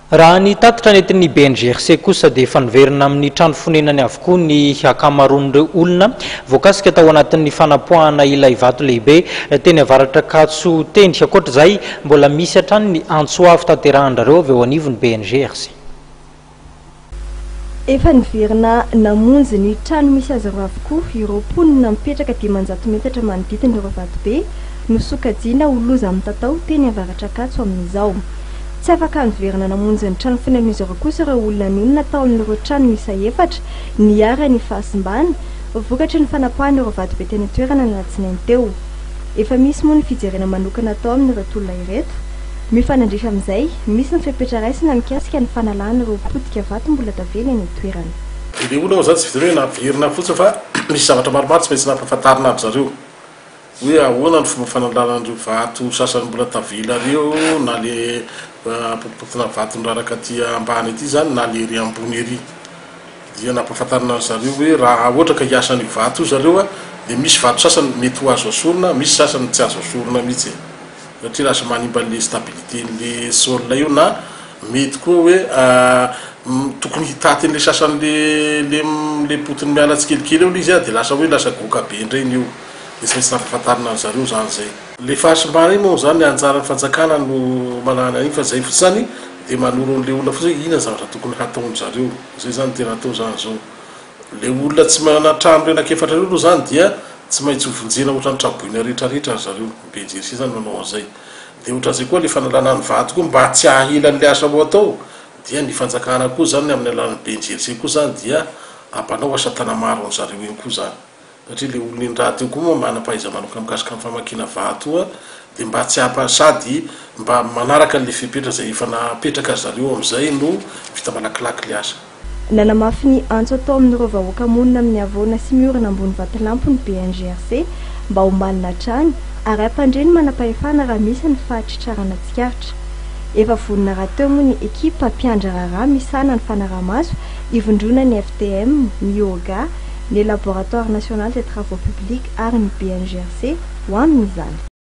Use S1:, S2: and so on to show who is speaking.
S1: Raha ny tatitra nentin'ny BNGRC kosa dia efa niverina amin'ny trano fonenany avokoa ny akamaroan'ireo olona voakasika tao anatin'ny fanapoahana ilay vato lehibe teny avaratra Katso tendry. Ankoatra izay mbola misy hatrany ny antsoavy tanterahan'ireo avy eo anivon'ny BNGRC.
S2: Efa niverina namonjy ny trano misy azy ireo avokoa ireo mponina mipetraka 500 metatra manodidin'ireo vato be no sokajiana ho loza amin'ny tatao teny avaratra Katso amin'izao. Tsy afaka niverina namonjy ny trano fonen'izy ireo kosa ireo olona nonina tao amin'ireo trano miisa 4 niara ny fahasimbany vokatry ny fanapoahana ireo vato be teny toerana ny alatsinainy teo. Efa misy moa ny fijerena manokana tao amin'ireto olona ireto. Mifanandrify amin'izay misy ny fepetra raisina mikasika ny fanalana ireo potika vato mbola tavela eny toerana.
S3: Ilay olona zany tsy vidy hoe naverina fotsiny fa misy zavatra maromaro tsy maintsy nampahafantarina aby zareo hoe ahoana ny fomba fanalanan'ireo vato sasany mbola tavela reo na le popotina vato niraraka aty ambany aty zany na le ry ambony ery dia nampahafantarina zareo hoe raha ohatra ka hiasan'io vato io zareo dia misy vato sasany mety ho azo asorina, misy sasany tsy azo asorina mihitsy satria lasa manimba le stabilité le sol io na mety koa hoe tokony hitaty le sasany le potiny miala tsikelikely eo izy dia lasa hoe lasa goka be ndreny io. Dia tsy maintsy nampahafantarina zareo zany zay. Le fahasimbana iny moa zany anjaran'ny fanjakana no manana iny fa zay fotsiny dia manoro an'le olona fotsiny inona zavatra tokony hataony zareo. Zay zany tena atao zany zao. Le olona tsy manana trano renakefatra reo aloha zany dia tsy maintsy hovonjena ohatran'ny traboina rehetrarehetra zareo. BNGRC zany manao an'izay. Dia ohatran'izay koa le fanalana ny vato koa mba tsy hahila an'le asa ho atao dia ny fanjakana koa zany amin'ny alalan'ny BNGRC koa zany dia ampanao asa tana maro amin'ny zareo iny koa zany. Satria le olona iny raha teo koa moa manam-pahaiza manoka mikasika amin'ny famakiana vato dia mba tsy sady mba manaraka le fepetra izay efa napetraka zareo amin'izay no vita malakilaky le asa.
S2: Nanamafy ny antso atao amin'ireo vahoaka monina amin'ny havoana sy miorina ambony vatolampy ny BNGRC mba ho malina hatrany ary ampandreny manam-pahefana raha misy ny fahatritrarana tsikaritra. Efa vonona raha teo moa ny ekipa mpiandra raharaha misana ny fanaraha-maso ivondrona ny FTM, ny yoga, ny laboratoire national des travaux publics ary ny BNGRC ho amin'izany.